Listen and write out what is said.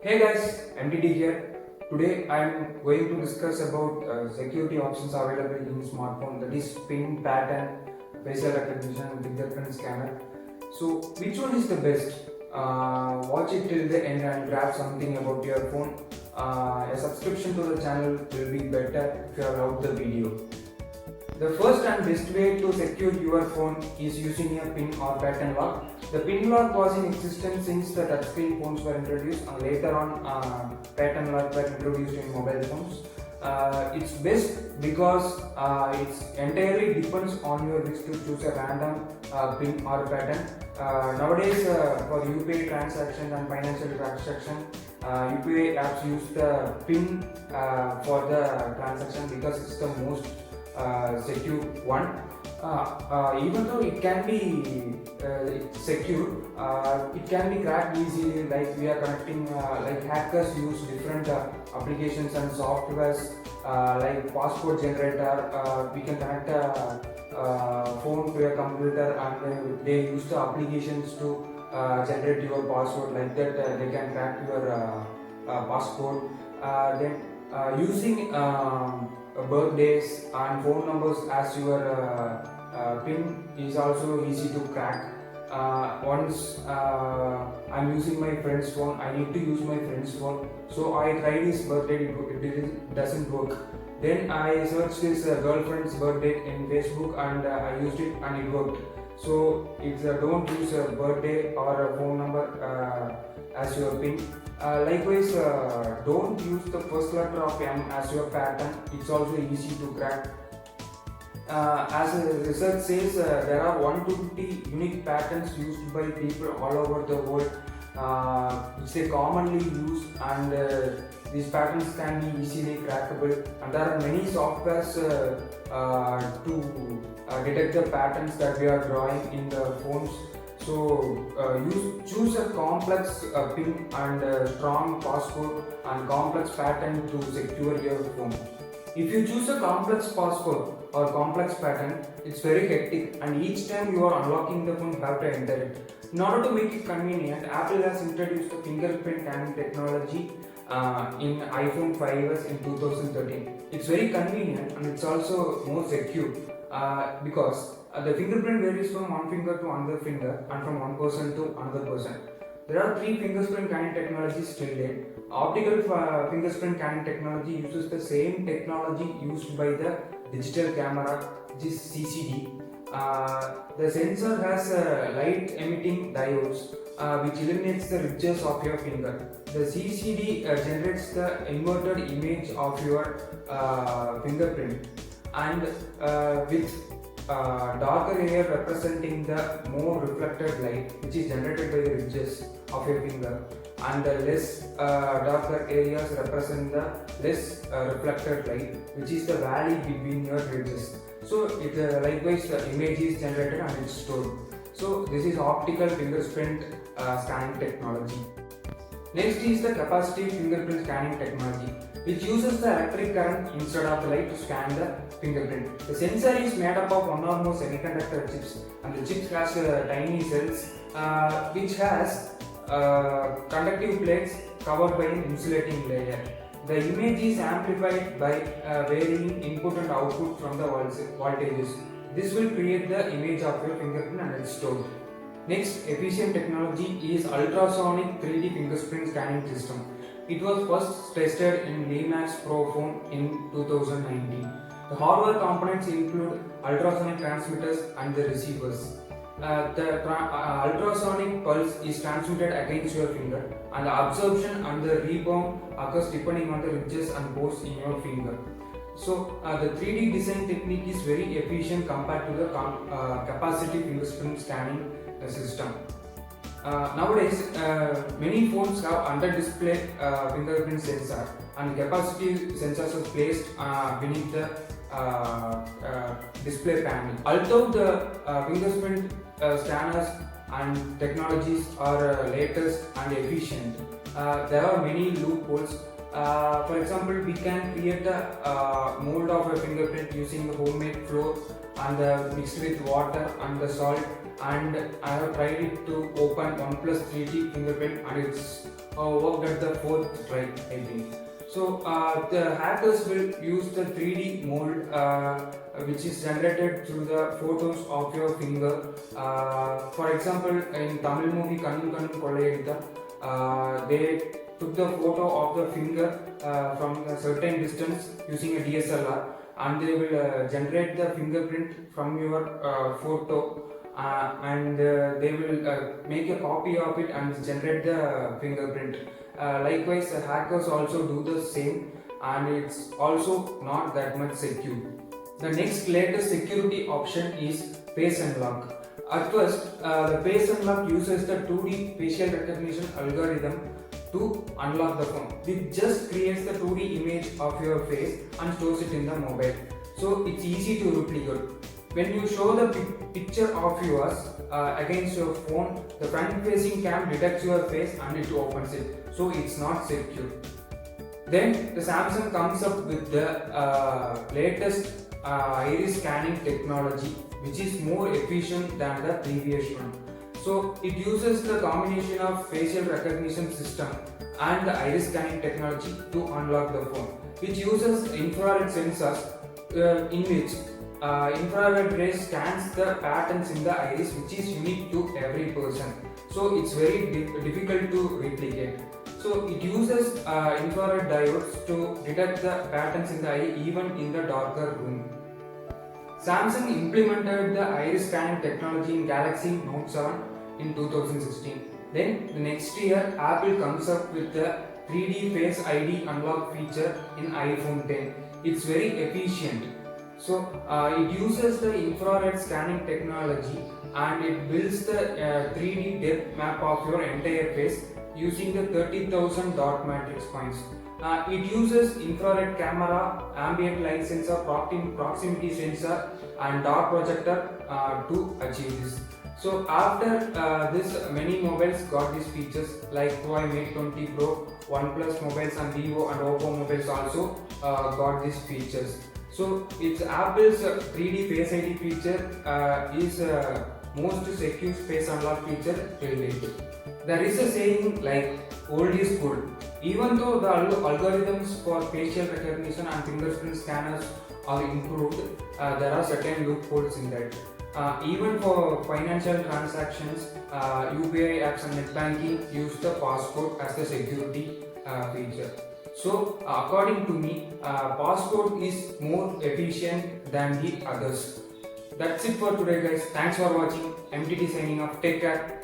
Hey guys, MTD here. Today I am going to discuss about security options available in smartphone, that is PIN pattern, facial recognition and fingerprint scanner. So which one is the best? Watch it till the end and grab something about your phone. A subscription to the channel will be better if you have loved the video. The first and best way to secure your phone is using a PIN or pattern lock. The PIN lock was in existence since the touchscreen phones were introduced, and later on pattern lock were introduced in mobile phones. It's best because it entirely depends on your wish to choose a random PIN or pattern. Nowadays, for UPI transactions and financial transactions, UPI apps use the PIN for the transaction because it's the most secure one. Even though it can be secure, it can be cracked easily. Like we are connecting, like hackers use different applications and softwares like password generator. We can connect a phone to a computer and they use the applications to generate your password. Like that, they can crack your password. Then using birthdays and phone numbers as your PIN is also easy to crack. Once I'm using my friend's phone, I need to use my friend's phone. So I tried his birthday, it doesn't work. Then I searched his girlfriend's birthday in Facebook and I used it and it worked. So it's don't use a birthday or a phone number as your PIN. Likewise, don't use the first letter of M as your pattern. It's also easy to crack. As a research says, there are 150 unique patterns used by people all over the world, which they commonly use, and these patterns can be easily crackable. And there are many softwares to detect the patterns that we are drawing in the phones. So choose a complex PIN and strong passcode and complex pattern to secure your phone. If you choose a complex passcode or complex pattern, it's very hectic, and each time you are unlocking the phone, you have to enter it. In order to make it convenient, Apple has introduced the fingerprint scanning technology in iPhone 5s in 2013. It's very convenient and it's also more secure because the fingerprint varies from one finger to another finger and from one person to another person. There are three fingerprint scanning technologies till date. Optical fingerprint scanning technology uses the same technology used by the digital camera, which is CCD. The sensor has light emitting diodes which illuminates the ridges of your finger. The CCD generates the inverted image of your fingerprint, and with darker area representing the more reflected light, which is generated by the ridges of your finger, and the less darker areas represent the less reflected light, which is the valley between your ridges. So it likewise the image is generated and it's stored. So this is optical fingerprint scanning technology. Next is the capacitive fingerprint scanning technology, which uses the electric current instead of the light to scan the fingerprint. The sensor is made up of one or more semiconductor chips, and the chips has tiny cells which has conductive plates covered by an insulating layer. The image is amplified by varying input and output from the voltages. This will create the image of your fingerprint and it's stored. Next efficient technology is ultrasonic 3D fingerprint scanning system. It was first tested in Limax Pro phone in 2019. The hardware components include ultrasonic transmitters and the receivers. The ultrasonic pulse is transmitted against your finger, and the absorption and the rebound occurs depending on the ridges and pores in your finger. So the 3D design technique is very efficient compared to the capacitive fingerprint scanning system. Nowadays, many phones have under-display fingerprint sensor, and capacitive sensors are placed beneath the display panel. Although the fingerprint scanners and technologies are latest and efficient, there are many loopholes. For example, we can create a mold of a fingerprint using the homemade flour and mixed with water and the salt and I have tried it to open OnePlus 3D fingerprint, and it's worked at the fourth try, I think. So the hackers will use the 3D mold which is generated through the photos of your finger. For example, in Tamil movie Kannum Kannum Kollayeditha, they took the photo of the finger from a certain distance using a DSLR, and they will generate the fingerprint from your photo, and they will make a copy of it and generate the fingerprint. Likewise, hackers also do the same, and it's also not that much secure. The next latest security option is face unlock. At first, the face unlock uses the 2D facial recognition algorithm to unlock the phone. It just creates the 2D image of your face and stores it in the mobile. So it's easy to replicate. When you show the picture of yours against your phone, the front facing cam detects your face and it opens it. So it's not secure. Then the Samsung comes up with the latest iris scanning technology, which is more efficient than the previous one. So it uses the combination of facial recognition system and the iris scanning technology to unlock the phone, which uses infrared sensors in which infrared rays scans the patterns in the iris, which is unique to every person. So it's very difficult to replicate. So it uses infrared diodes to detect the patterns in the eye even in the darker room. Samsung implemented the iris scanning technology in Galaxy Note 7 in 2016. Then the next year, Apple comes up with the 3D Face ID unlock feature in iPhone 10. It's very efficient. So it uses the infrared scanning technology, and it builds the 3D depth map of your entire face using the 30,000 dot matrix points. It uses infrared camera, ambient light sensor, proximity sensor, and dot projector to achieve this. So after this, many mobiles got these features like Huawei Mate 20 Pro, OnePlus mobiles, and Vivo and Oppo mobiles also got these features. So it's Apple's 3D Face ID feature is most secure face unlock feature till date. There is a saying like old is gold. Even though the algorithms for facial recognition and fingerprint scanners are improved, there are certain loopholes in that. Even for financial transactions, UPI apps and net banking use the passcode as the security feature. So, according to me, passcode is more efficient than the others. That's it for today, guys. Thanks for watching. MTT signing off. Take care.